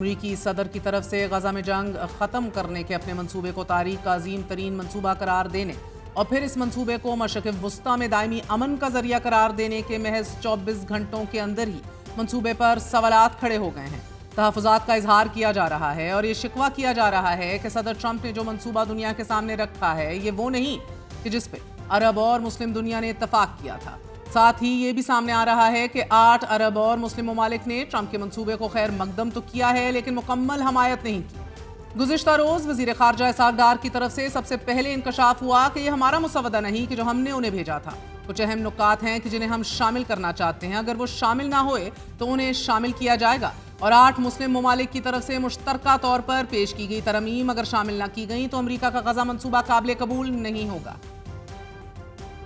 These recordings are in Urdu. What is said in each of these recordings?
امریکی صدر کی طرف سے غزہ میں جنگ ختم کرنے کے اپنے منصوبے کو تاریخ کا عظیم ترین منصوبہ قرار دینے اور پھر اس منصوبے کو مشرق وسطیٰ میں دائمی امن کا ذریعہ قرار دینے کے محض 24 گھنٹوں کے اندر ہی منصوبے پر سوالات کھڑے ہو گئے ہیں۔ تحفظات کا اظہار کیا جا رہا ہے اور یہ شکوہ کیا جا رہا ہے کہ صدر ٹرمپ نے جو منصوبہ دنیا کے سامنے رکھا ہے یہ وہ نہیں کہ جس پہ عرب اور مسلم دنیا نے اتفاق کیا تھا۔ ساتھ ہی یہ بھی سامنے آ رہا ہے کہ 8 عرب اور مسلم ممالک نے ٹرمپ کے منصوبے کو خیر مقدم تو کیا ہے لیکن مکمل حمایت نہیں کی۔ گزشتہ روز وزیر خارجہ اسحاق ڈار کی طرف سے سب سے پہلے انکشاف ہوا کہ یہ ہمارا مسودہ نہیں کہ جو ہم نے انہیں بھیجا تھا۔ کچھ اہم نکات ہیں کہ جنہیں ہم شامل کرنا چاہتے ہیں، اگر وہ شامل نہ ہوئے تو انہیں شامل کیا جائے گا، اور 8 مسلم ممالک کی طرف سے مشترکہ طور پر پیش کی گئی ترمیم اگر شامل نہ کی گئیں تو امریکہ کا غزہ منصوبہ قابل قبول نہیں ہوگا۔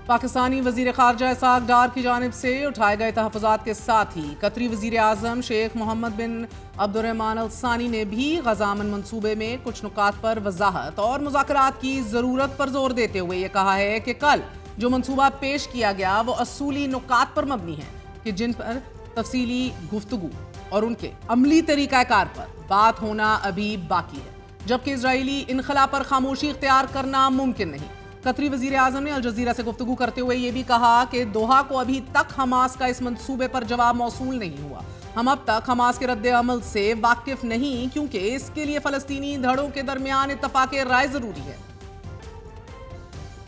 پاکستانی وزیر خارجہ اسحاق ڈار کی جانب سے اٹھائے گئے تحفظات کے ساتھ ہی قطری وزیر اعظم شیخ محمد بن عبد الرحمن ال ثانی نے بھی غزہ امن منصوبے میں کچھ نکات پر وضاحت اور مذاکرات کی ضرورت پر زور دیتے ہوئے یہ کہا ہے کہ کل جو منصوبہ پیش کیا گیا وہ اصولی نکات پر مبنی ہے کہ جن پر تفصیلی گفتگو اور ان کے عملی طریقہ کار پر بات ہونا ابھی باقی ہے، جبکہ اسرائیلی انخلا پر خاموشی اختیار کرنا ممکن نہیں۔ قطری وزیر اعظم نے الجزیرہ سے گفتگو کرتے ہوئے یہ بھی کہا کہ دوحہ کو ابھی تک حماس کا اس منصوبے پر جواب موصول نہیں ہوا۔ ہم اب تک حماس کے رد عمل سے واقف نہیں کیونکہ اس کے لیے فلسطینی دھڑوں کے درمیان اتفاق رائے ضروری ہے۔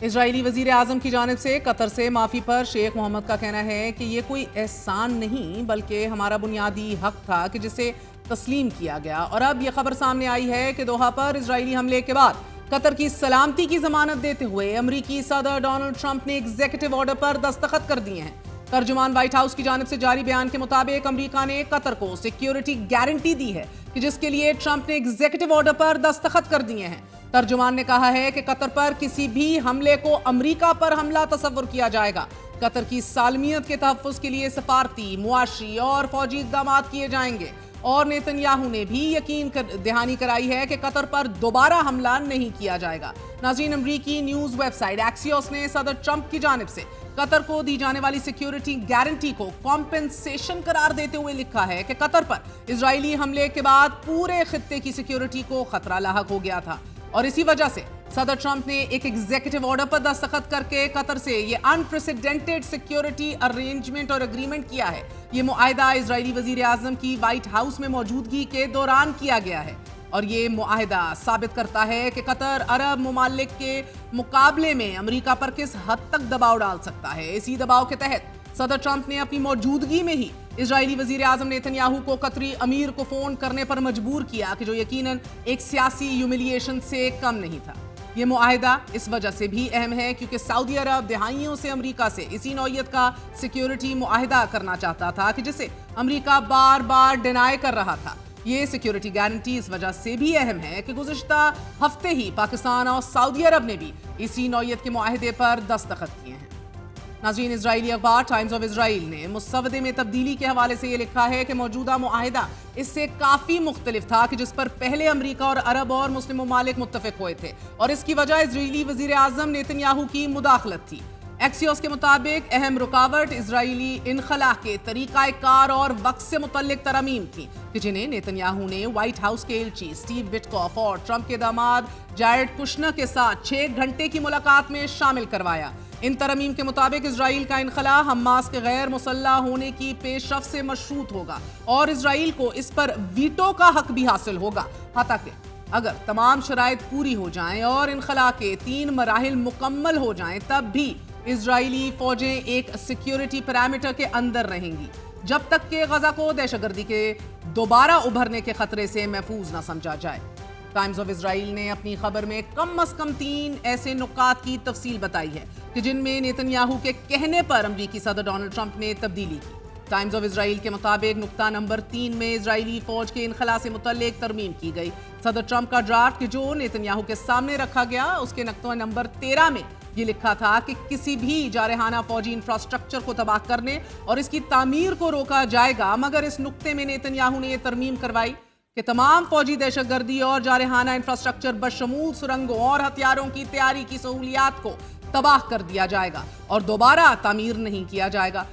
اسرائیلی وزیر اعظم کی جانب سے قطر سے معافی پر شیخ محمد کا کہنا ہے کہ یہ کوئی احسان نہیں بلکہ ہمارا بنیادی حق تھا کہ جسے تسلیم کیا گیا، اور اب یہ خبر سامنے آئی ہے کہ دوحہ پر اسرائیلی حملے کے بعد قطر کی سلامتی کی ضمانت دیتے ہوئے امریکی صدر ڈونلڈ ٹرمپ نے ایگزیکٹو آرڈر پر دستخط کر دیے ہیں۔ ترجمان وائٹ ہاؤس کی جانب سے جاری بیان کے مطابق امریکہ نے قطر کو سیکیورٹی گارنٹی دی ہے کہ جس کے لیے ٹرمپ نے ایگزیکٹو آرڈر پر دستخط کر دیے ہیں۔ ترجمان نے کہا ہے کہ قطر پر کسی بھی حملے کو امریکہ پر حملہ تصور کیا جائے گا۔ قطر کی سالمیت کے تحفظ کے لیے سفارتی، معاشی اور فوجی اقدامات کیے جائیں گے، اور نیتن نے بھی یقین دہانی کرائی ہے کہ قطر پر دوبارہ حملہ نہیں کیا جائے گا۔ ناظرین، امریکی نیوز ویب سائٹ ایکسیوس نے صدر ٹرمپ کی جانب سے قطر کو دی جانے والی سیکیورٹی گارنٹی کو کمپنسیشن قرار دیتے ہوئے لکھا ہے کہ قطر پر اسرائیلی حملے کے بعد پورے خطے کی سیکیورٹی کو خطرہ لاحق ہو گیا تھا، اور اسی وجہ سے صدر ٹرمپ نے ایک ایگزیکٹو آرڈر پر دستخط کر کے قطر سے یہ انپریسیڈنٹڈ سیکیورٹی ارینجمنٹ اور اگریمنٹ کیا ہے۔ یہ معاہدہ اسرائیلی وزیر اعظم کی وائٹ ہاؤس میں موجودگی کے دوران کیا گیا ہے، اور یہ معاہدہ ثابت کرتا ہے کہ قطر عرب ممالک کے مقابلے میں امریکہ پر کس حد تک دباؤ ڈال سکتا ہے۔ اسی دباؤ کے تحت صدر ٹرمپ نے اپنی موجودگی میں ہی اسرائیلی وزیر اعظم نیتن کو قطری امیر کو فون کرنے پر مجبور کیا کہ جو یقیناً ایک سیاسی ہیوملیشن سے کم نہیں تھا۔ یہ معاہدہ اس وجہ سے بھی اہم ہے کیونکہ سعودی عرب دہائیوں سے امریکہ سے اسی نوعیت کا سیکیورٹی معاہدہ کرنا چاہتا تھا کہ جسے امریکہ بار بار ڈینائی کر رہا تھا۔ یہ سیکیورٹی گارنٹی اس وجہ سے بھی اہم ہے کہ گزشتہ ہفتے ہی پاکستان اور سعودی عرب نے بھی اسی نوعیت کے معاہدے پر دستخط کیے ہیں۔ ناظرین، اسرائیلی اخبار ٹائمز آف اسرائیل نے مسودے میں تبدیلی کے حوالے سے یہ لکھا ہے کہ موجودہ معاہدہ اس سے کافی مختلف تھا کہ جس پر پہلے امریکہ اور عرب اور مسلم ممالک متفق ہوئے تھے، اور اس کی وجہ اسرائیلی وزیر اعظم نیتن کی مداخلت تھی۔ ایکسیوس کے مطابق اہم رکاوٹ اسرائیلی انخلا کے طریقہ کار اور وقت سے متعلق ترامیم تھی کہ جنہیں نیتن نے وائٹ ہاؤس کے ایلچی سٹیو وٹکوف اور ٹرمپ کے داماد جیرڈ کشنر کے ساتھ 6 گھنٹے کی ملاقات میں شامل کروایا۔ ان ترامیم کے مطابق اسرائیل کا انخلا حماس کے غیر مسلح ہونے کی پیش رفت سے مشروط ہوگا، اور اسرائیل کو اس پر ویٹو کا حق بھی حاصل ہوگا، حتیٰ کہ اگر تمام شرائط پوری ہو جائیں اور انخلا کے 3 مراحل مکمل ہو جائیں تب بھی اسرائیلی فوجیں ایک سیکیورٹی پیرامیٹر کے اندر رہیں گی، جب تک کہ غزہ کو دہشت گردی کے دوبارہ ابھرنے کے خطرے سے محفوظ نہ سمجھا جائے۔ ٹائمز آف اسرائیل نے اپنی خبر میں کم از کم 3 ایسے نکات کی تفصیل بتائی ہے کہ جن میں نیتن کے کہنے پر امریکی صدر ڈونلڈ ٹرمپ نے تبدیلی کی۔ ٹائمز آف اسرائیل کے مطابق نقطہ نمبر 3 میں اسرائیلی فوج کے انخلا سے متعلق ترمیم کی گئی۔ صدر ٹرمپ کا ڈرافٹ جو نیتن کے سامنے رکھا گیا، اس کے نقطہ نمبر 13 میں یہ لکھا تھا کہ کسی بھی جارحانہ فوجی انفراسٹرکچر کو تباہ کرنے اور اس کی تعمیر کو روکا جائے گا، مگر اس نقطے میں نیتن نے یہ ترمیم کروائی کہ تمام فوجی دہشت گردی اور جارحانہ انفراسٹرکچر بشمول سرنگوں اور ہتھیاروں کی تیاری کی سہولیات کو تباہ کر دیا جائے گا اور دوبارہ تعمیر نہیں کیا جائے گا۔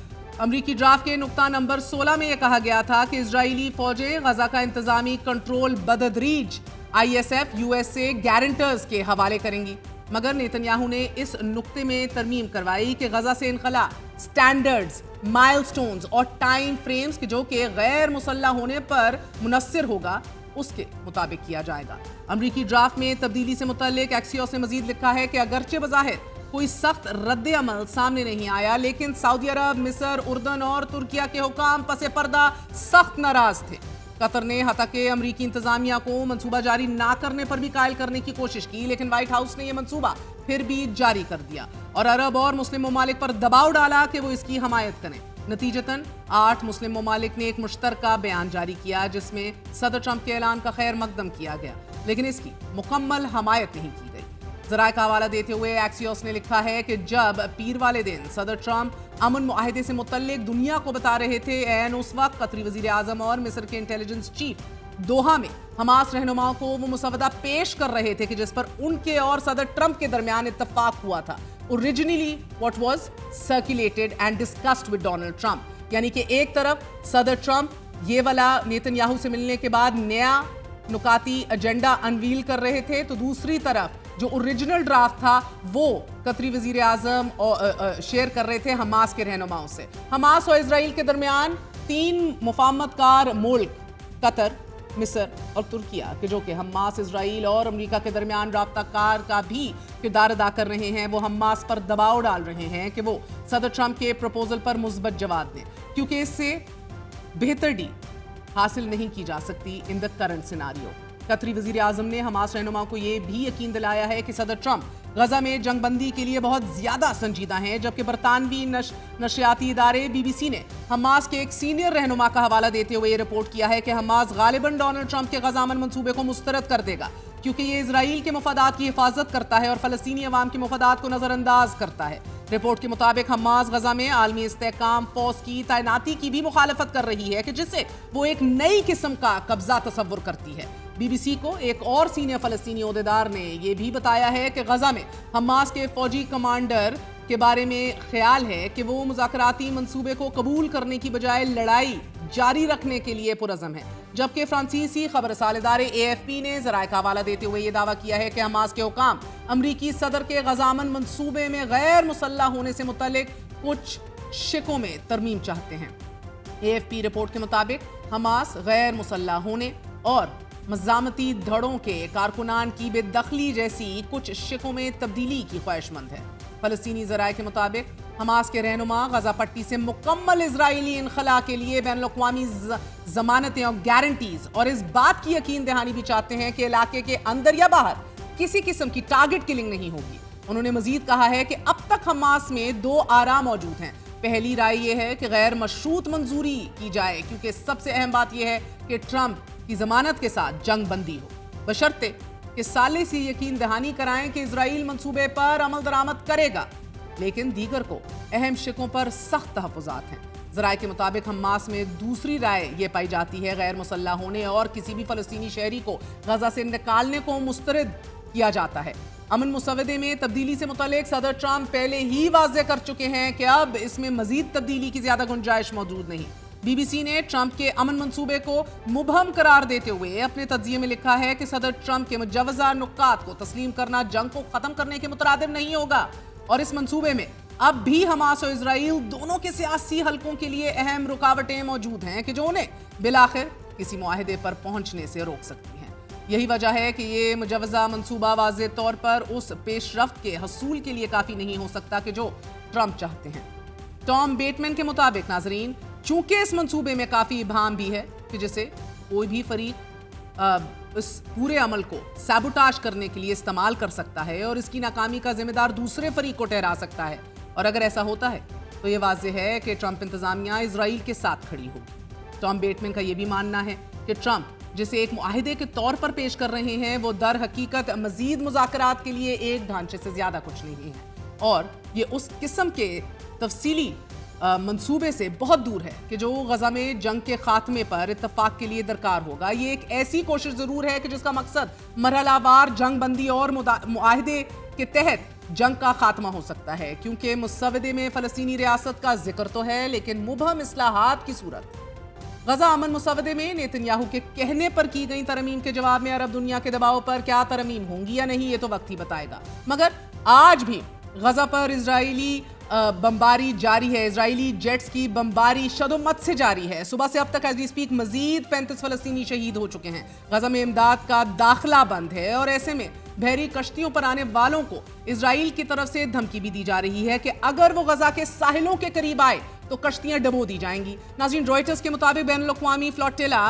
امریکی ڈرافٹ کے نقطہ نمبر 16 میں یہ کہا گیا تھا کہ اسرائیلی فوجیں غزہ کا انتظامی کنٹرول بتدریج ISF USA گارنٹرز کے حوالے کریں گی، مگر نیتن یاہو نے اس نقطے میں ترمیم کروائی کہ غزہ سے انخلا سٹینڈرڈز، مائل سٹونز اور ٹائم فریمز جو کہ غیر مسلح ہونے پر منحصر ہوگا اس کے مطابق کیا جائے گا۔ امریکی ڈرافٹ میں تبدیلی سے متعلق ایکسیوس نے مزید لکھا ہے کہ اگرچہ بظاہر کوئی سخت رد عمل سامنے نہیں آیا، لیکن سعودی عرب، مصر، اردن اور ترکیہ کے حکام پس پردہ سخت ناراض تھے۔ قطر نے حتیٰ کہ امریکی انتظامیہ کو منصوبہ جاری نہ کرنے پر بھی قائل کرنے کی کوشش کی، لیکن وائٹ ہاؤس نے یہ منصوبہ پھر بھی جاری کر دیا اور عرب اور مسلم ممالک پر دباؤ ڈالا کہ وہ اس کی حمایت کریں۔ نتیجتاً 8 مسلم ممالک نے ایک مشترکہ بیان جاری کیا جس میں صدر ٹرمپ کے اعلان کا خیر مقدم کیا گیا، لیکن اس کی مکمل حمایت نہیں کی گئی۔ ذرائع کا حوالہ دیتے ہوئے ایکسیوس نے لکھا ہے کہ جب پیر والے دن صدر ٹرمپ امن معاہدے سے متعلق دنیا کو بتا رہے تھے، اس وقت قطری وزیر اعظم اور مصر کے انٹیلیجنس چیف دوحہ میں حماس رہنماؤں کو وہ مسودہ پیش کر رہے تھے کہ جس پر ان کے اور صدر ٹرمپ کے درمیان اتفاق ہوا تھا۔ Originally what was circulated and discussed with Donald Trump، یعنی کہ ایک طرف صدر ٹرمپ یہ والا نیتن یاہو سے ملنے کے بعد نیا نکاتی ایجنڈا انویل کر رہے تھے، تو دوسری طرف جو اوریجنل ڈرافٹ تھا وہ قطری وزیر اعظم شیئر کر رہے تھے حماس کے رہنماؤں سے۔ حماس اور اسرائیل کے درمیان 3 مفاہمت کار ملک قطر، مصر اور ترکیہ کہ جو کہ حماس، اسرائیل اور امریکہ کے درمیان رابطہ کار کا بھی کردار ادا کر رہے ہیں، وہ حماس پر دباؤ ڈال رہے ہیں کہ وہ صدر ٹرمپ کے پروپوزل پر مثبت جواب دیں، کیونکہ اس سے بہتر ڈیل حاصل نہیں کی جا سکتی ان دا کرنٹ سیناریو۔ قطری وزیر اعظم نے حماس رہنما کو یہ بھی یقین دلایا ہے کہ صدر ٹرمپ غزہ میں جنگ بندی کے لیے بہت زیادہ سنجیدہ ہیں، جبکہ برطانوی نشریاتی ادارے BBC نے حماس کے ایک سینئر رہنما کا حوالہ دیتے ہوئے یہ رپورٹ کیا ہے کہ حماس غالباً ڈونلڈ ٹرمپ کے غزہ امن منصوبے کو مسترد کر دے گا، کیونکہ یہ اسرائیل کے مفادات کی حفاظت کرتا ہے اور فلسطینی عوام کے مفادات کو نظر انداز کرتا ہے۔ رپورٹ کے مطابق حماس غزہ میں عالمی استحکام فورس کی تعیناتی کی بھی مخالفت کر رہی ہے کہ جسے وہ ایک نئی قسم کا قبضہ تصور کرتی ہے۔ BBC کو ایک اور سینئر فلسطینی عہدیدار نے یہ بھی بتایا ہے کہ غزہ میں حماس کے فوجی کمانڈر کے بارے میں خیال ہے کہ وہ مذاکراتی منصوبے کو قبول کرنے کی بجائے لڑائی جاری رکھنے کے لیے پرعزم ہے، جبکہ فرانسیسی خبر رسال ادارے AFP نے ذرائع کا حوالہ دیتے ہوئے یہ دعویٰ کیا ہے کہ حماس کے حکام امریکی صدر کے غزہ امن منصوبے میں غیر مسلح ہونے سے متعلق کچھ شکوں میں ترمیم چاہتے ہیں۔ AFP رپورٹ کے مطابق حماس غیر مسلح ہونے اور مزاحمتی دھڑوں کے کارکنان کی بے دخلی جیسی کچھ شکوں میں تبدیلی کی خواہش مند ہے۔ فلسطینی ذرائع کے مطابق حماس کے رہنما غزہ پٹی سے مکمل اسرائیلی انخلا کے لیے بین الاقوامی ضمانتیں اور گارنٹیز اور اس بات کی یقین دہانی بھی چاہتے ہیں کہ علاقے کے اندر یا باہر کسی قسم کی ٹارگٹ کلنگ نہیں ہوگی۔ انہوں نے مزید کہا ہے کہ اب تک حماس میں 2 آرا موجود ہیں۔ پہلی رائے یہ ہے کہ غیر مشروط منظوری کی جائے، کیونکہ سب سے اہم بات یہ ہے کہ ٹرمپ کی ضمانت کے ساتھ جنگ بندی ہو، بشرطے کہ سالے سے یقین دہانی کرائیں کہ اسرائیل منصوبے پر عمل درآمد کرے گا، لیکن دیگر کو اہم شکوں پر سخت تحفظات ہیں۔ ذرائع کے مطابق حماس میں دوسری رائے یہ پائی جاتی ہے غیر مسلح ہونے اور کسی بھی فلسطینی شہری کو غزہ سے نکالنے کو مسترد کیا جاتا ہے۔ امن مسودے میں تبدیلی سے متعلق صدر ٹرمپ پہلے ہی واضح کر چکے ہیں کہ اب اس میں مزید تبدیلی کی زیادہ گنجائش موجود نہیں۔ BBC نے ٹرمپ کے امن منصوبے کو مبہم قرار دیتے ہوئے اپنے تجزیے میں لکھا ہے کہ صدر ٹرمپ کے مجوزہ نکات کو تسلیم کرنا جنگ کو ختم کرنے کے مترادف نہیں ہوگا، اور اس منصوبے میں اب بھی حماس اور اسرائیل دونوں کے سیاسی حلقوں کے لیے اہم رکاوٹیں موجود ہیں کہ جو انہیں بالآخر کسی معاہدے پر پہنچنے سے روک سکتی ہیں۔ یہی وجہ ہے کہ یہ مجوزہ منصوبہ واضح طور پر اس پیش رفت کے حصول کے لیے کافی نہیں ہو سکتا کہ جو ٹرمپ چاہتے ہیں۔ ٹام بیٹمن کے مطابق ناظرین، چونکہ اس منصوبے میں کافی ابہام بھی ہے کہ جسے کوئی بھی فریق اس پورے عمل کو سیبوٹاژ کرنے کے لیے استعمال کر سکتا ہے اور اس کی ناکامی کا ذمہ دار دوسرے فریق کو ٹھہرا سکتا ہے، اور اگر ایسا ہوتا ہے تو یہ واضح ہے کہ ٹرمپ انتظامیہ اسرائیل کے ساتھ کھڑی ہوگی۔ ٹام بیٹمن کا یہ بھی ماننا ہے کہ ٹرمپ جسے ایک معاہدے کے طور پر پیش کر رہے ہیں وہ در حقیقت مزید مذاکرات کے لیے ایک ڈھانچے سے زیادہ کچھ نہیں ہے، اور یہ اس قسم کے تفصیلی منصوبے سے بہت دور ہے کہ جو غزہ میں جنگ کے خاتمے پر اتفاق کے لیے درکار ہوگا۔ یہ ایک ایسی کوشش ضرور ہے کہ جس کا مقصد مرحلہ وار جنگ بندی اور معاہدے کے تحت جنگ کا خاتمہ ہو سکتا ہے، کیونکہ مسودے میں فلسطینی ریاست کا ذکر تو ہے لیکن مبہم اصلاحات کی صورت۔ غزہ امن مسودے میں نیتن یاہو کے کہنے پر کی گئی ترمیم کے جواب میں عرب دنیا کے دباؤ پر کیا ترمیم ہوں گی یا نہیں، یہ تو وقت ہی بتائے گا۔ مگر آج بھی غزہ پر اسرائیلی بمباری جاری ہے، اسرائیلی جیٹس کی بمباری شد و مت سے جاری ہے۔ صبح سے اب تک ایز وی سپیک مزید 35 فلسطینی شہید ہو چکے ہیں۔ غزہ میں امداد کا داخلہ بند ہے اور ایسے میں بحری کشتیوں پر آنے والوں کو اسرائیل کی طرف سے دھمکی بھی دی جا رہی ہے کہ اگر وہ غزہ کے ساحلوں کے قریب آئے تو کشتیاں ڈبو دی جائیں گی۔ ناظرین، روئٹرز کے مطابق بین الاقوامی فلوٹیلا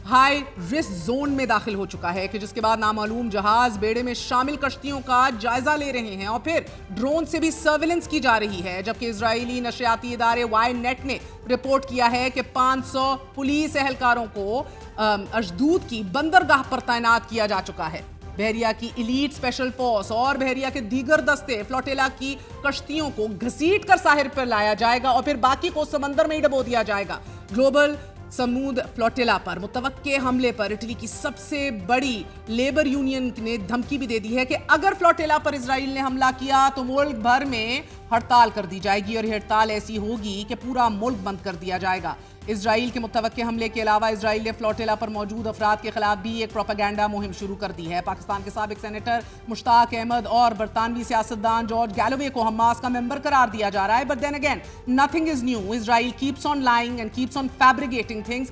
ہائی رسک زون میں داخل ہو چکا ہے، کہ جس کے بعد نامعلوم جہاز بیڑے میں شامل کشتیوں کا جائزہ لے رہے ہیں اور پھر ڈرون سے بھی سرویلنس کی جا رہی ہے، جبکہ اسرائیلی نشریاتی ادارے وائی نیٹ نے رپورٹ کیا ہے کہ 500 پولیس اہلکاروں کو اشدود کی بندرگاہ پر تعینات کیا جا چکا ہے۔ بحریہ کی ایلیٹ اسپیشل فورس اور بحریہ کے دیگر دستے فلوٹیلا کی کشتیوں کو گھسیٹ کر ساحل پر لایا جائے گا اور پھر باقی کو سمندر میں ہی ڈبو دیا جائے گا۔ گلوبل سمود فلوٹیلا پر متوقع حملے پر اٹلی کی سب سے بڑی لیبر یونین نے دھمکی بھی دے دی ہے کہ اگر فلوٹیلا پر اسرائیل نے حملہ کیا تو ملک بھر میں ہڑتال کر دی جائے گی اور یہ ہڑتال ایسی ہوگی کہ پورا ملک بند کر دیا جائے گا۔ اسرائیل کے متوقع حملے کے علاوہ اسرائیل نے فلوٹیلا پر موجود افراد کے خلاف بھی ایک پروپیگنڈا مہم شروع کر دی ہے۔ پاکستان کے سابق سینیٹر مشتاق احمد اور برطانوی سیاستدان جارج گیلوے کو حماس کا ممبر قرار دیا جا رہا ہے، but then again nothing is new, Israel keeps on lying and keeps on fabricating things.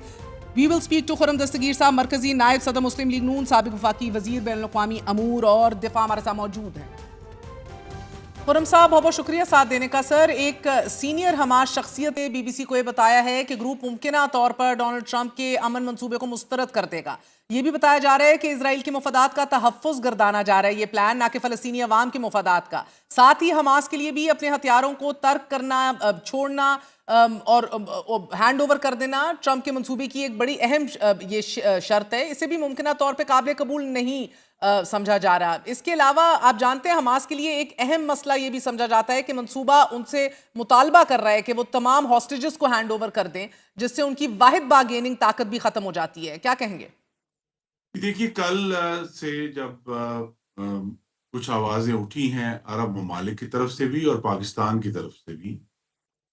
We will speak to Khurram Dastgir Sahab, مرکزی نائب صدر مسلم لیگ نون، سابق وفاقی وزیر بین الاقوامی امور اور دفاع، ہمارے ساتھ موجود ہیں۔ خرم صاحب، بہت بہت شکریہ ساتھ دینے کا۔ سر، ایک سینئر حماس شخصیت نے بی بی سی کو یہ بتایا ہے کہ گروپ ممکنہ طور پر ڈونلڈ ٹرمپ کے امن منصوبے کو مسترد کر دے گا۔ یہ بھی بتایا جا رہا ہے کہ اسرائیل کے مفادات کا تحفظ گردانا جا رہا ہے یہ پلان، نہ کہ فلسطینی عوام کے مفادات کا۔ ساتھ ہی حماس کے لیے بھی اپنے ہتھیاروں کو ترک کرنا، چھوڑنا اور ہینڈ اوور کر دینا ٹرمپ کے منصوبے کی ایک بڑی اہم یہ شرط ہے۔ اسے بھی ممکنہ طور پہ قابل قبول نہیں سمجھا جا رہا۔ اس کے علاوہ آپ جانتے ہیں حماس کے لیے ایک اہم مسئلہ یہ بھی سمجھا جاتا ہے کہ منصوبہ ان سے مطالبہ کر رہا ہے کہ وہ تمام ہاسٹیجز کو ہینڈ اوور کر دیں، جس سے ان کی واحد بارگیننگ طاقت بھی ختم ہو جاتی ہے۔ کیا کہیں گے؟ دیکھیے، کل سے جب کچھ آوازیں اٹھی ہیں عرب ممالک کی طرف سے بھی اور پاکستان کی طرف سے بھی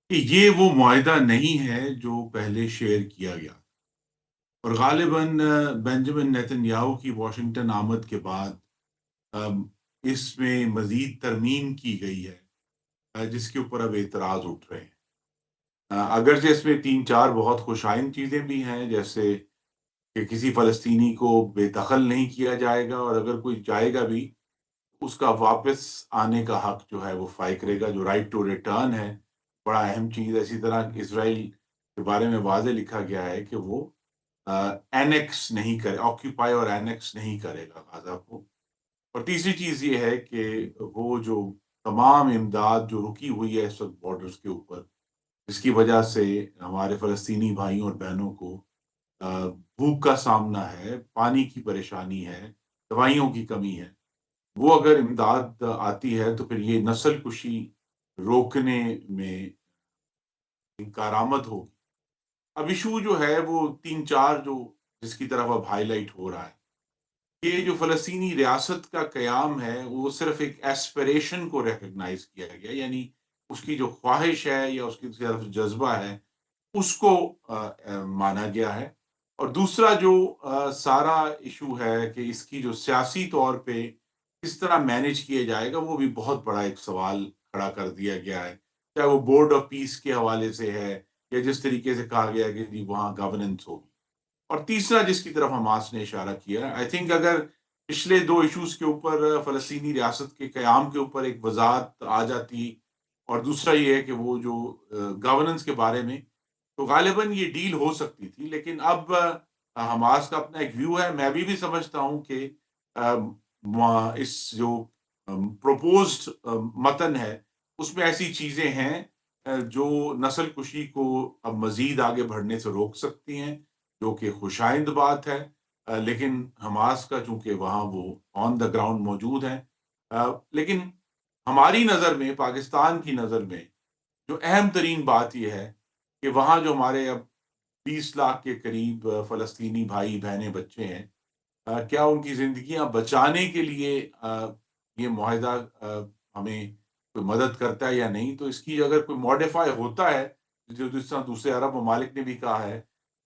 کہ یہ وہ معاہدہ نہیں ہے جو پہلے شیئر کیا گیا، اور غالباً بنجمن نیتن یاہو کی واشنگٹن آمد کے بعد اس میں مزید ترمیم کی گئی ہے، جس کے اوپر اب اعتراض اٹھ رہے ہیں۔ اگرچہ اس میں 3-4 بہت خوشائند چیزیں بھی ہیں، جیسے کہ کسی فلسطینی کو بے دخل نہیں کیا جائے گا، اور اگر کوئی جائے گا بھی اس کا واپس آنے کا حق جو ہے وہ فائق رہے گا، جو رائٹ ٹو ریٹرن ہے، بڑا اہم چیز ہے۔ اسی طرح اسرائیل کے بارے میں واضح لکھا گیا ہے کہ وہ اینیکس نہیں کرے، آکیوپائی اور اینیکس نہیں کرے گا غزہ کو۔ اور تیسری چیز یہ ہے کہ وہ جو تمام امداد جو رکی ہوئی ہے اس وقت بارڈرز کے اوپر، جس کی وجہ سے ہمارے فلسطینی بھائیوں اور بہنوں کو بھوک کا سامنا ہے، پانی کی پریشانی ہے، دوائیوں کی کمی ہے، وہ اگر امداد آتی ہے تو پھر یہ نسل کشی روکنے میں کارآمد ہوگی۔ اب ایشو جو ہے وہ 3-4 جو جس کی طرف اب ہائی لائٹ ہو رہا ہے، یہ جو فلسطینی ریاست کا قیام ہے وہ صرف ایک ایسپریشن کو ریکگنائز کیا گیا، یعنی اس کی جو خواہش ہے یا اس کی طرف جذبہ ہے اس کو مانا گیا ہے۔ اور دوسرا جو سارا ایشو ہے کہ اس کی جو سیاسی طور پہ کس طرح مینیج کیا جائے گا، وہ بھی بہت بڑا ایک سوال کھڑا کر دیا گیا ہے، چاہے وہ بورڈ آف پیس کے حوالے سے ہے یا جس طریقے سے کہا گیا کہ جی وہاں گورننس ہوگی۔ اور تیسرا جس کی طرف حماس نے اشارہ کیا، آئی تھنک اگر پچھلے 2 ایشوز کے اوپر فلسطینی ریاست کے قیام کے اوپر ایک وضاحت آ جاتی، اور دوسرا یہ ہے کہ وہ جو گورننس کے بارے میں، تو غالباً یہ ڈیل ہو سکتی تھی۔ لیکن اب حماس کا اپنا ایک ویو ہے، میں بھی سمجھتا ہوں کہ اس جو پروپوزڈ متن ہے اس میں ایسی چیزیں ہیں جو نسل کشی کو اب مزید آگے بڑھنے سے روک سکتی ہیں، جو کہ خوشائند بات ہے۔ لیکن حماس کا چونکہ وہاں وہ آن دا گراؤنڈ موجود ہیں، لیکن ہماری نظر میں، پاکستان کی نظر میں جو اہم ترین بات یہ ہے کہ وہاں جو ہمارے اب 20 لاکھ کے قریب فلسطینی بھائی بہنیں بچے ہیں، کیا ان کی زندگیاں بچانے کے لیے یہ معاہدہ ہمیں کوئی مدد کرتا ہے یا نہیں. تو اس کی اگر کوئی ماڈیفائی ہوتا ہے جو جس طرح دوسرے عرب ممالک نے بھی کہا ہے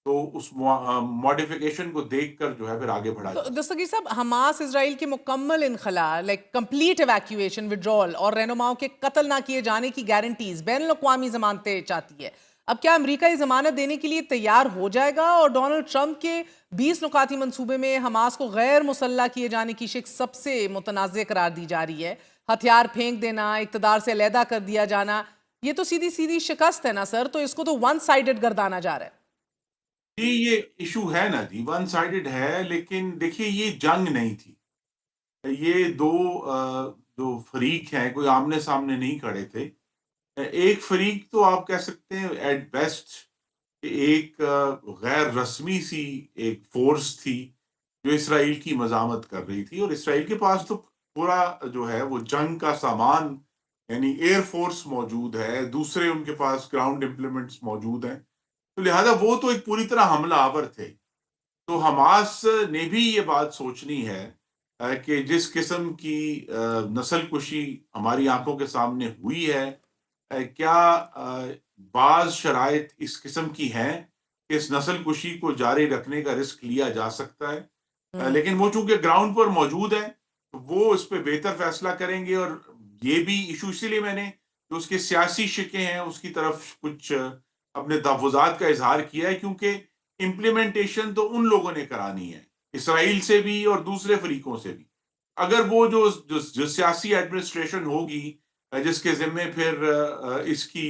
تو اس ماڈیفیکیشن کو دیکھ کر جو ہے پھر آگے بڑھا تو جا سکتا دستگیر صاحب، حماس اسرائیل کے مکمل انخلا، لائک کمپلیٹ ایویکویشن، وڈرول اور رہنماؤں کے قتل نہ کیے جانے کی گارنٹیز بین الاقوامی ضمانتیں چاہتی ہے. اب کیا امریکہ یہ ضمانت دینے کے لیے تیار ہو جائے گا؟ اور ڈونلڈ ٹرمپ کے 20 نکاتی منصوبے میں حماس کو غیر مسلح کیے جانے کی شق سب سے متنازع قرار دی جا رہی ہے. ہتھیار پھینک دینا، اقتدار سے علیحدہ کر دیا جانا، یہ تو سیدھی سیدھی شکست ہے نا سر. تو اس کو تو ون سائیڈڈ گردانا جا رہا ہے. جی. یہ ایشو ہے نا جی، ون سائیڈڈ ہے، لیکن دیکھیے یہ جنگ نہیں تھی. یہ دو جو فریق ہیں کوئی آمنے سامنے نہیں کھڑے تھے. ایک فریق تو آپ کہہ سکتے ہیں ایٹ بیسٹ ایک غیر رسمی سی ایک فورس تھی جو اسرائیل کی مزاحمت کر رہی تھی، اور اسرائیل کے پاس تو پورا جو ہے وہ جنگ کا سامان، یعنی ایئر فورس موجود ہے، دوسرے ان کے پاس گراؤنڈ امپلیمنٹس موجود ہیں. تو لہذا وہ تو ایک پوری طرح حملہ آور تھے. تو حماس نے بھی یہ بات سوچنی ہے کہ جس قسم کی نسل کشی ہماری آنکھوں کے سامنے ہوئی ہے، کیا بعض شرائط اس قسم کی ہیں کہ اس نسل کشی کو جاری رکھنے کا رسک لیا جا سکتا ہے. لیکن وہ چونکہ گراؤنڈ پر موجود ہیں تو وہ اس پہ بہتر فیصلہ کریں گے. اور یہ بھی ایشو اسی لیے میں نے جو اس کے سیاسی شقیں ہیں اس کی طرف کچھ اپنے تحفظات کا اظہار کیا ہے، کیونکہ امپلیمنٹیشن تو ان لوگوں نے کرانی ہے، اسرائیل سے بھی اور دوسرے فریقوں سے بھی. اگر وہ جو سیاسی ایڈمنسٹریشن ہوگی جس کے ذمے پھر اس کی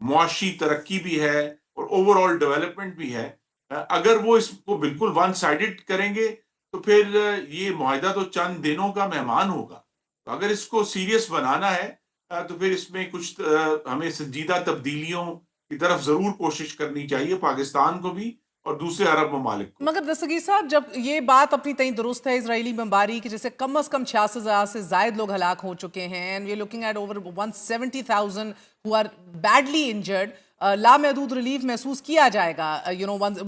معاشی ترقی بھی ہے اور اوور آل ڈیولپمنٹ بھی ہے، اگر وہ اس کو بالکل ون سائیڈڈ کریں گے تو پھر یہ معاہدہ تو چند دنوں کا مہمان ہوگا. تو اگر اس کو سیریس بنانا ہے تو پھر اس میں کچھ ہمیں سنجیدہ تبدیلیوں کی طرف ضرور کوشش کرنی چاہیے، پاکستان کو بھی اور دوسرے عرب ممالک کو. مگر دستگیر صاحب، جب یہ بات اپنی تئیں درست ہے، اسرائیلی بمباری کی جیسے کم از کم 66,000 سے زائد لوگ ہلاک ہو چکے ہیں، and we are looking at over 170,000 who are badly injured. لامحدود ریلیف محسوس کیا جائے گا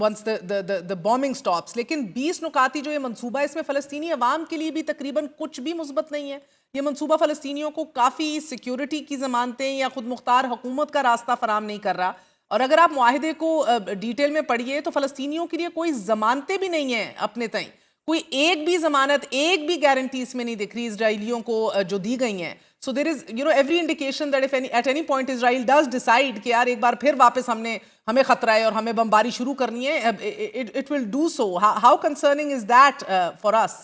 once the bombing stops. لیکن 20 نکاتی جو یہ منصوبہ ہے، اس میں فلسطینی عوام کے لیے بھی تقریباً کچھ بھی مثبت نہیں ہے. یہ منصوبہ فلسطینیوں کو کافی سیکیورٹی کی ضمانتیں یا خود مختار حکومت کا راستہ فراہم نہیں کر رہا. اور اگر آپ معاہدے کو ڈیٹیل میں پڑھیے تو فلسطینیوں کے لیے کوئی ضمانتیں بھی نہیں ہیں اپنے تئیں. کوئی ایک بھی ضمانت، ایک بھی گارنٹی اس میں نہیں دکھ رہی اسرائیلیوں کو جو دی گئی ہیں. So there is every indication that if at any point Israel does decide کہ یار ایک بار پھر واپس ہمیں خطرہ ہے اور ہمیں بمباری شروع کرنی ہے، it will do so. How concerning is that for us?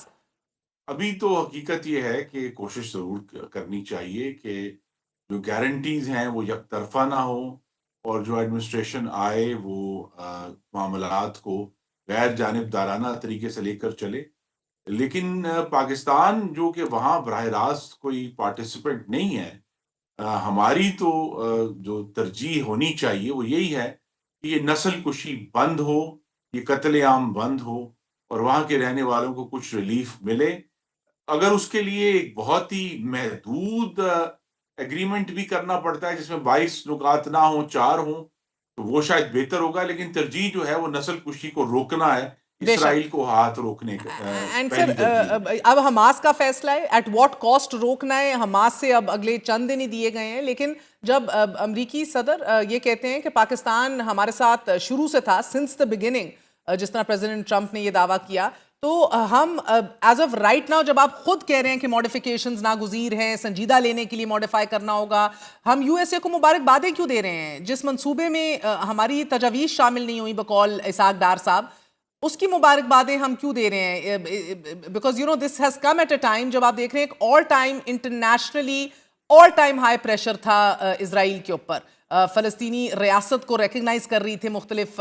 ابھی تو حقیقت یہ ہے کہ کوشش ضرور کرنی چاہیے کہ جو گارنٹیز ہیں وہ یک طرفہ نہ ہو، اور جو ایڈمنسٹریشن آئے وہ معاملات کو غیر جانبدارانہ طریقے سے لے کر چلے. لیکن پاکستان جو کہ وہاں براہ راست کوئی پارٹیسپینٹ نہیں ہے، ہماری تو جو ترجیح ہونی چاہیے وہ یہی ہے کہ یہ نسل کشی بند ہو، یہ قتل عام بند ہو، اور وہاں کے رہنے والوں کو کچھ ریلیف ملے. اگر اس کے لیے ایک بہت ہی محدود ایگریمنٹ بھی کرنا پڑتا ہے جس میں 22 نکات نہ ہوں، 4 ہوں، تو وہ شاید بہتر ہوگا. لیکن ترجیح جو ہے وہ نسل کشی کو روکنا ہے، بے شک. اسرائیل کو ہاتھ روکنے کا اینڈ سر، پہلی ترجیح ہوگی. اب حماس کا فیصلہ ہے ایٹ واٹ کاسٹ روکنا ہے. حماس سے اب اگلے چند دن ہی دیے گئے ہیں، لیکن جب امریکی صدر یہ کہتے ہیں کہ پاکستان ہمارے ساتھ شروع سے تھا، سنس دا بگننگ، جس طرح پریزیڈنٹ ٹرمپ نے یہ دعویٰ کیا، تو ہم ایز آف رائٹ ناؤ، جب آپ خود کہہ رہے ہیں کہ ماڈیفیکیشنز ناگزیر ہیں، سنجیدہ لینے کے لیے ماڈیفائی کرنا ہوگا، ہم یو ایس اے کو مبارکبادیں کیوں دے رہے ہیں جس منصوبے میں ہماری تجاویز شامل نہیں ہوئی بقول اسحاق ڈار صاحب؟ اس کی مبارکبادیں ہم کیوں دے رہے ہیں؟ Because this has come at a time جب آپ دیکھ رہے ہیں ایک all time internationally all time high pressure تھا اسرائیل کے اوپر. فلسطینی ریاست کو ریکگنائز کر رہی تھی مختلف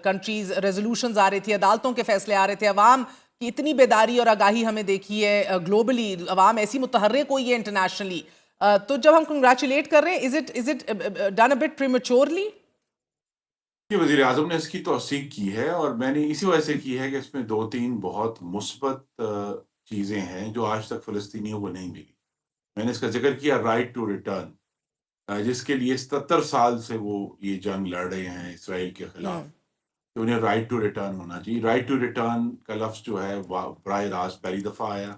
کنٹریز، ریزولوشنز آ رہے تھے، عدالتوں کے فیصلے آ رہے تھے، عوام کی اتنی بیداری اور آگاہی ہمیں دیکھی ہے گلوبلی، عوام ایسی متحرک ہوئی ہے انٹرنیشنلی. تو جب ہم کنگریچولیٹ کر رہے ہیں، is it done a bit prematurely? کہ وزیر اعظم نے اس کی توثیق کی ہے، اور میں نے اسی وجہ سے کی ہے کہ اس میں 2-3 بہت مثبت چیزیں ہیں جو آج تک فلسطینیوں کو نہیں ملی. میں نے اس کا ذکر کیا رائٹ ٹو ریٹرن، جس کے لیے 77 سال سے وہ یہ جنگ لڑ رہے ہیں اسرائیل کے خلاف، کہ انہیں رائٹ ٹو ریٹرن ہونا چاہیے. رائٹ ٹو ریٹرن کا لفظ جو ہے براہ راست پہلی دفعہ آیا.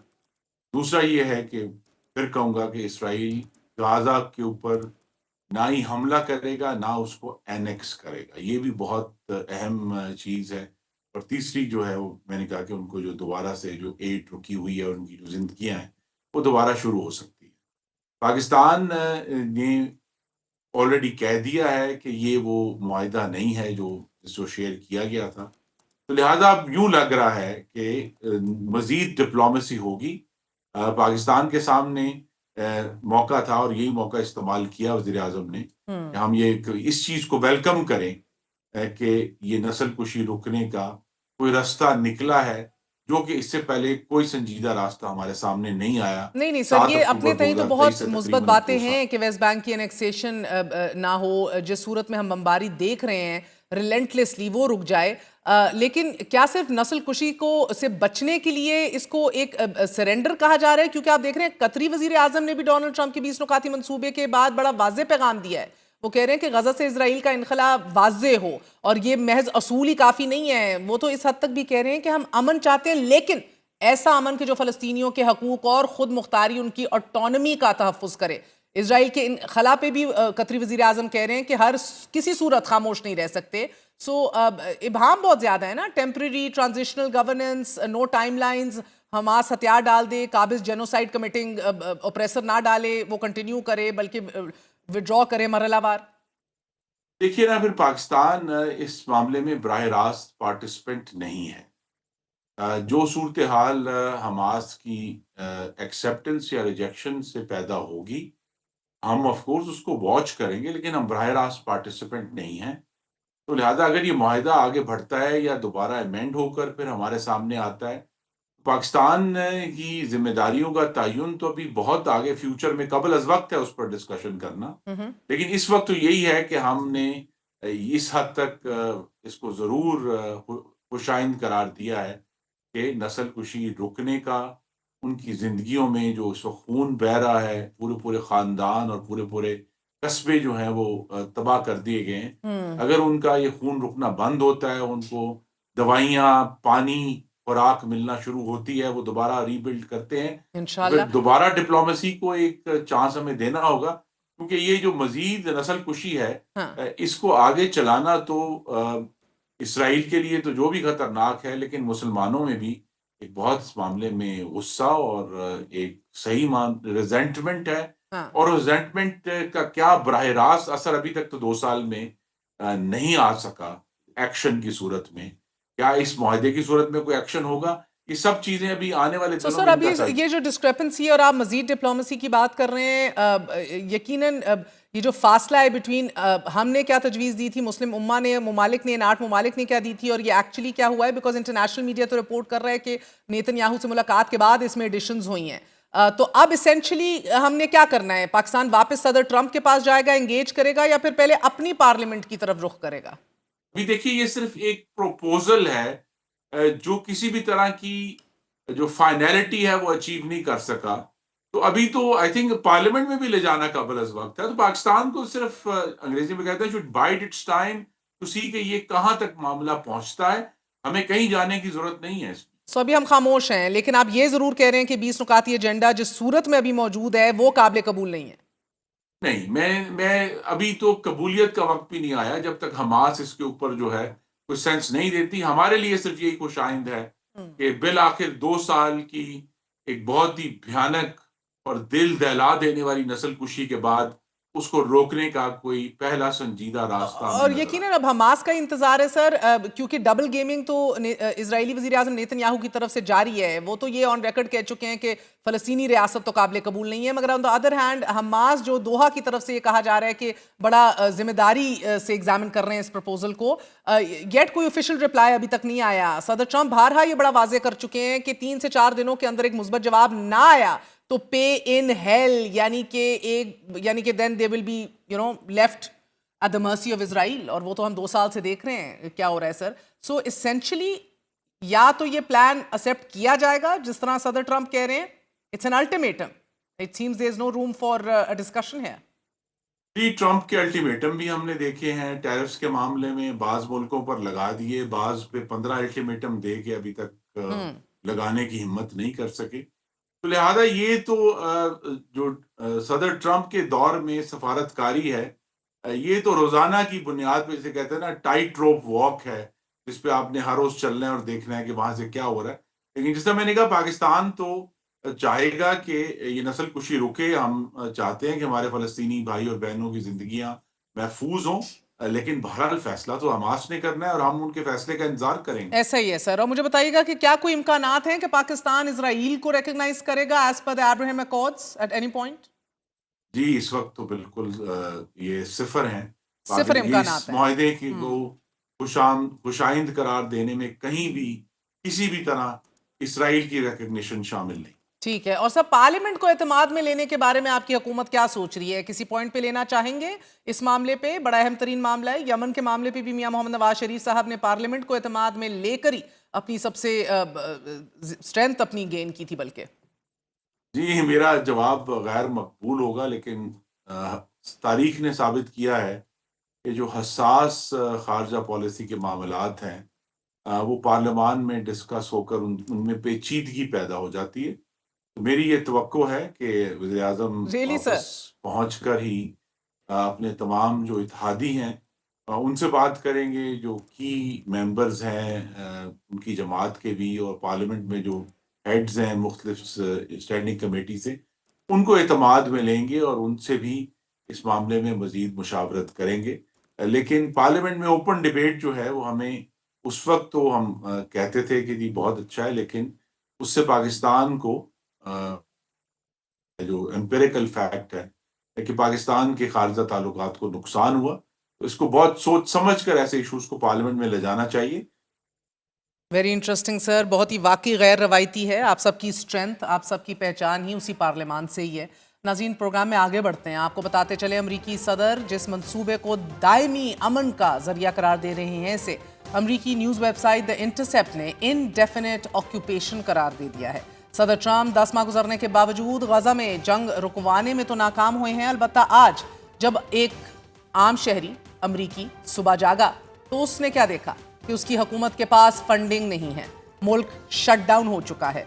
دوسرا یہ ہے کہ پھر کہوں گا کہ اسرائیل غازہ کے اوپر نہ ہی حملہ کرے گا، نہ اس کو اینیکس کرے گا. یہ بھی بہت اہم چیز ہے. اور تیسری جو ہے وہ میں نے کہا کہ ان کو جو دوبارہ سے جو ایڈ رکی ہوئی ہے، ان کی جو زندگیاں ہیں وہ دوبارہ شروع ہو سکتی ہیں. پاکستان نے آلریڈی کہہ دیا ہے کہ یہ وہ معاہدہ نہیں ہے جو شیئر کیا گیا تھا. تو لہٰذا اب یوں لگ رہا ہے کہ مزید ڈپلومیسی ہوگی. پاکستان کے سامنے موقع تھا اور یہی موقع استعمال کیا وزیر اعظم نے کہ ہم اس چیز کو ویلکم کریں کہ یہ نسل کشی روکنے کا کوئی راستہ نکلا ہے، جو کہ اس سے پہلے کوئی سنجیدہ راستہ ہمارے سامنے نہیں آیا. نہیں سر، 7 یہ اپنے اکتوبر تئیں تو 2023 بہت سے مثبت تقریباً باتیں 2 سال. ہیں کہ ویسٹ بینک کی انیکسیشن نہ ہو، جس صورت میں ہم بمباری دیکھ رہے ہیں ریلنٹلیسلی وہ رک جائے. لیکن کیا صرف نسل کشی کو سے بچنے کے لیے اس کو ایک سرنڈر کہا جا رہا ہے؟ کیونکہ آپ دیکھ رہے ہیں قطری وزیر اعظم نے بھی ڈونلڈ ٹرمپ کے 20 نکاتی منصوبے کے بعد بڑا واضح پیغام دیا ہے. وہ کہہ رہے ہیں کہ غزہ سے اسرائیل کا انخلا واضح ہو، اور یہ محض اصول ہی کافی نہیں ہے. وہ تو اس حد تک بھی کہہ رہے ہیں کہ ہم امن چاہتے ہیں، لیکن ایسا امن کہ جو فلسطینیوں کے حقوق اور خود مختاری، ان کی آٹونومی کا تحفظ کرے. اسرائیل کے انخلا پہ بھی قطری وزیر اعظم کہہ رہے ہیں کہ کسی صورت خاموش نہیں رہ سکتے. سو ابہام بہت زیادہ ہے نا، ٹیمپرری ٹرانزیشنل گورننس، نو ٹائم لائنز، حماس ہتھیار ڈال دے، قابض جینوسائیڈ کمیٹنگ اوپریسر نہ ڈالے، وہ کنٹینیو کرے بلکہ وڈرا کرے مرحلہ وار. دیکھیے نا، پھر پاکستان اس معاملے میں براہ راست پارٹیسپینٹ نہیں ہے. جو صورتحال حماس کی ایکسیپٹنس یا ریجیکشن سے پیدا ہوگی، ہم آف کورس اس کو واچ کریں گے، لیکن ہم براہ راست پارٹیسپینٹ نہیں ہیں. تو لہٰذا اگر یہ معاہدہ آگے بڑھتا ہے یا دوبارہ ایمینڈ ہو کر پھر ہمارے سامنے آتا ہے، پاکستان کی ذمہ داریوں کا تعین تو ابھی بہت آگے فیوچر میں قبل از وقت ہے اس پر ڈسکشن کرنا. لیکن اس وقت تو یہی ہے کہ ہم نے اس حد تک اس کو ضرور خوشائند قرار دیا ہے کہ نسل کشی روکنے کا، ان کی زندگیوں میں جو اس وقت خون بہہ رہا ہے، پورے خاندان اور پورے قصبے جو ہیں وہ تباہ کر دیے گئے ہیں. اگر ان کا یہ خون رکنا بند ہوتا ہے، ان کو دوائیاں، پانی، خوراک ملنا شروع ہوتی ہے، وہ دوبارہ ری بلڈ کرتے ہیں، تو انشاءاللہ. پھر دوبارہ ڈپلومیسی کو ایک چانس ہمیں دینا ہوگا. کیونکہ یہ جو مزید نسل کشی ہے، ہاں. اس کو آگے چلانا تو اسرائیل کے لیے تو جو بھی خطرناک ہے، لیکن مسلمانوں میں بھی ایک بہت اس معاملے میں غصہ اور ایک صحیح ریزنٹمنٹ ہے. ہاں. اور ریزنٹمنٹ کا کیا براہ راست اثر ابھی تک تو 2 سال میں نہیں آ سکا ایکشن کی صورت میں. کیا اس معاہدے کی صورت میں کوئی ایکشن ہوگا؟ یہ سب چیزیں ابھی آنے والے دنوں سر میں ان ابھی کا تعین. یہ جو ڈسکریپنسی ہے اور آپ مزید ڈپلومیسی کی بات کر رہے ہیں، یقیناً یہ جو فاصلہ ہے بٹوین ہم نے کیا تجویز دی تھی، مسلم امہ نے، ممالک نے، 8 ممالک نے کیا دی تھی، اور یہ ایکچولی کیا ہوا ہے، بیکاز انٹرنیشنل میڈیا تو رپورٹ کر رہا ہے کہ نیتن یاہو سے ملاقات کے بعد اس میں ایڈیشنز ہوئی ہیں. تو اب اسینشلی ہم نے کیا کرنا ہے؟ پاکستان واپس صدر ٹرمپ کے پاس جائے گا، انگیج کرے گا، یا پھر پہلے اپنی پارلیمنٹ کی طرف رخ کرے گا؟ ابھی دیکھیے، یہ صرف ایک پروپوزل ہے جو کسی بھی طرح کی جو فائنلٹی ہے وہ اچیو نہیں کر سکا. تو ابھی تو آئی تھنک پارلیمنٹ میں بھی لے جانا قبل از وقت ہے. تو پاکستان کو صرف انگریزی میں کہتے ہیں should bite it's time to see کہ یہ کہاں تک معاملہ پہنچتا ہے. ہمیں کہیں جانے کی ضرورت نہیں ہے. سو ابھی ہم خاموش ہیں، لیکن آپ یہ ضرور کہہ رہے ہیں کہ 20 نکاتی ایجنڈا جس صورت میں ابھی موجود ہے وہ قابل قبول نہیں ہے. نہیں، میں ابھی تو قبولیت کا وقت بھی نہیں آیا جب تک حماس اس کے اوپر جو ہے کوئی سینس نہیں دیتی. ہمارے لیے صرف یہی خوش آئند ہے کہ بالآخر 2 سال کی ایک بہت ہی بھیانک اور دل دہلا دینے والی نسل کشی کے بعد اس کو روکنے کا کوئی پہلا سنجیدہ راستہ ہمیں اور نظر یقیناً آیا. اب حماس کا انتظار ہے سر، کیونکہ ڈبل گیمنگ تو اسرائیلی وزیر اعظم نیتن یاہو کی طرف سے جاری ہے. وہ تو یہ آن ریکارڈ کہہ چکے ہیں کہ فلسطینی ریاست تو قابل قبول نہیں ہے، مگر آن دا ادر ہینڈ حماس جو دوحہ کی طرف سے یہ کہا جا رہا ہے کہ بڑا ذمہ داری سے ایگزامن کر رہے ہیں اس پروپوزل کو، یٹ کوئی آفیشیل رپلائی ابھی تک نہیں آیا. صدر ٹرمپ بارہا یہ بڑا واضح کر چکے ہیں کہ 3 سے 4 دنوں کے اندر ایک مثبت جواب نہ آیا تو پے ان ہیل، یعنی کہ then they will be left at the mercy of Israel. اور وہ تو ہم 2 سال سے دیکھ رہے ہیں کیا ہو رہا ہے سر. سو essentially یا تو یہ پلان ایکسیپٹ کیا جائے گا جس طرح صدر ٹرمپ کہہ رہے ہیں، it's an ultimatum, it seems there is no room for a discussion here. جی، ٹرمپ کے الٹیمیٹم بھی ہم نے دیکھے ہیں. ٹیرفز کے معاملے میں بعض ملکوں پر لگا دیے، بعض پہ 15 الٹیمیٹم دے کے ابھی تک لگانے کی ہمت نہیں کر سکے. تو لہٰذا یہ تو جو صدر ٹرمپ کے دور میں سفارتکاری ہے، یہ تو روزانہ کی بنیاد پہ جسے کہتے ہیں نا ٹائٹ روپ واک ہے، جس پہ آپ نے ہر روز چلنا ہے اور دیکھنا ہے کہ وہاں سے کیا ہو رہا ہے. لیکن جس طرح میں نے کہا، پاکستان تو چاہے گا کہ یہ نسل کشی رکے. ہم چاہتے ہیں کہ ہمارے فلسطینی بھائی اور بہنوں کی زندگیاں محفوظ ہوں، لیکن بہرحال فیصلہ تو حماس نے کرنا ہے اور ہم ان کے فیصلے کا انتظار کریں گے. ایسا ہی ہے سر. اور مجھے بتائیے گا کہ کیا کوئی امکانات ہیں کہ پاکستان اسرائیل کو ریکگنائز کرے گا as per the Abraham Accords at any point? جی، اس وقت تو بالکل یہ صفر ہیں. صفر اس امکانات ہیں. معاہدے کی کو خوشائند قرار دینے میں کہیں بھی کسی بھی طرح اسرائیل کی ریکگنیشن شامل نہیں. ٹھیک ہے. اور سر پارلیمنٹ کو اعتماد میں لینے کے بارے میں آپ کی حکومت کیا سوچ رہی ہے؟ کسی پوائنٹ پہ لینا چاہیں گے اس معاملے پہ؟ بڑا اہم ترین معاملہ ہے. یمن کے معاملے پہ بھی میاں محمد نواز شریف صاحب نے پارلیمنٹ کو اعتماد میں لے کر ہی اپنی سب سے اسٹرینتھ اپنی گین کی تھی. بلکہ جی، میرا جواب غیر مقبول ہوگا، لیکن تاریخ نے ثابت کیا ہے کہ جو حساس خارجہ پالیسی کے معاملات ہیں وہ پارلیمان میں ڈسکس ہو کر ان میں پیچیدگی پیدا ہو جاتی ہے. میری یہ توقع ہے کہ وزیر اعظم ریئلی سر؟ واپس پہنچ کر ہی اپنے تمام جو اتحادی ہیں ان سے بات کریں گے، جو کی ممبرز ہیں ان کی جماعت کے بھی، اور پارلیمنٹ میں جو ہیڈز ہیں مختلف اسٹینڈنگ کمیٹی سے، ان کو اعتماد میں لیں گے اور ان سے بھی اس معاملے میں مزید مشاورت کریں گے. لیکن پارلیمنٹ میں اوپن ڈیبیٹ جو ہے وہ ہمیں اس وقت تو ہم کہتے تھے کہ جی بہت اچھا ہے، لیکن اس سے پاکستان کو جو امپیریکل فیکٹ ہے کہ پاکستان کے خارجہ تعلقات کو نقصان ہوا. تو اس کو بہت سوچ سمجھ کر ایسے ایشوز کو پارلیمنٹ میں لے جانا چاہیے. ویری انٹرسٹنگ سر. بہت ہی واقعی غیر روایتی ہے. آپ سب کی اسٹرینتھ، آپ سب کی پہچان ہی اسی پارلیمان سے ہی ہے. ناظرین، پروگرام میں آگے بڑھتے ہیں. آپ کو بتاتے چلے امریکی صدر جس منصوبے کو دائمی امن کا ذریعہ قرار دے رہے ہیں، اسے امریکی نیوز ویب سائٹ دی انٹرسیپٹ نے انڈیفینٹ آکیوپیشن قرار دے دیا ہے. صدر ٹرمپ 10 ماہ گزرنے کے باوجود غزہ میں جنگ رکوانے میں تو ناکام ہوئے ہیں، البتہ آج جب ایک عام شہری امریکی صبح جاگا تو اس نے کیا دیکھا کہ اس کی حکومت کے پاس فنڈنگ نہیں ہے. ملک شٹ ڈاؤن ہو چکا ہے.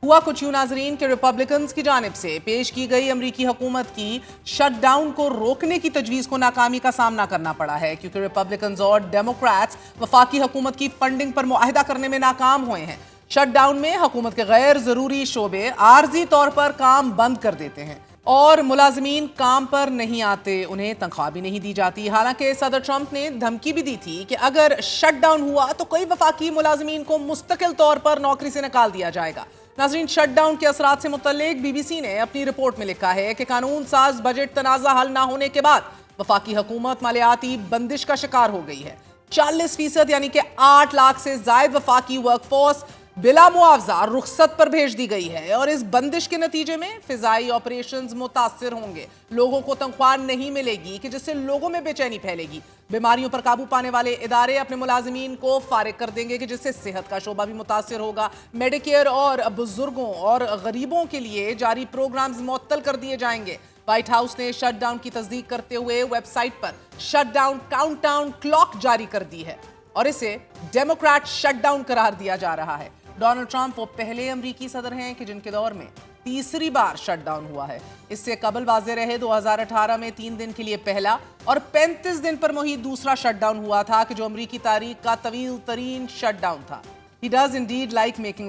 ہوا کچھ یوں ناظرین کہ ریپبلکنز کی جانب سے پیش کی گئی امریکی حکومت کی شٹ ڈاؤن کو روکنے کی تجویز کو ناکامی کا سامنا کرنا پڑا ہے، کیونکہ ریپبلکنز اور ڈیموکریٹس وفاقی حکومت کی فنڈنگ پر معاہدہ کرنے میں ناکام ہوئے ہیں. شٹ ڈاؤن میں حکومت کے غیر ضروری شعبے عارضی طور پر کام بند کر دیتے ہیں اور ملازمین کام پر نہیں آتے، انہیں تنخواہ بھی نہیں دی جاتی. حالانکہ صدر ٹرمپ نے دھمکی بھی دی تھی کہ اگر شٹ ڈاؤن ہوا تو کئی وفاقی ملازمین کو مستقل طور پر نوکری سے نکال دیا جائے گا. ناظرین، شٹ ڈاؤن کے اثرات سے متعلق بی بی سی نے اپنی رپورٹ میں لکھا ہے کہ قانون ساز بجٹ تنازع حل نہ ہونے کے بعد وفاقی حکومت مالیاتی بندش کا شکار ہو گئی ہے. 40% یعنی کہ 8 لاکھ سے زائد وفاقی ورک فورس بلا معاوضہ رخصت پر بھیج دی گئی ہے، اور اس بندش کے نتیجے میں فضائی آپریشنز متاثر ہوں گے. لوگوں کو تنخواہ نہیں ملے گی کہ جس سے لوگوں میں بے چینی پھیلے گی. بیماریوں پر قابو پانے والے ادارے اپنے ملازمین کو فارغ کر دیں گے کہ جس سے صحت کا شعبہ بھی متاثر ہوگا. میڈیکیئر اور بزرگوں اور غریبوں کے لیے جاری پروگرامز معطل کر دیے جائیں گے. وائٹ ہاؤس نے شٹ ڈاؤن کی تصدیق کرتے ہوئے ویب سائٹ پر shut down countdown clock جاری کر دی ہے اور اسے ڈیموکریٹ شٹ ڈاؤن قرار دیا جا رہا ہے. ڈونلڈ ٹرمپ وہ پہلے امریکی صدر ہیں کہ جن کے دور میں تیسری بار شٹ ڈاؤن ہوا ہے. اس سے قبل واضح رہے 2018 میں 3 دن کے لیے پہلا اور 35 دن پر محیط دوسرا شٹ ڈاؤن ہوا تھا کہ جو امریکی تاریخ کا طویل ترین شٹ ڈاؤن تھا. He does indeed like making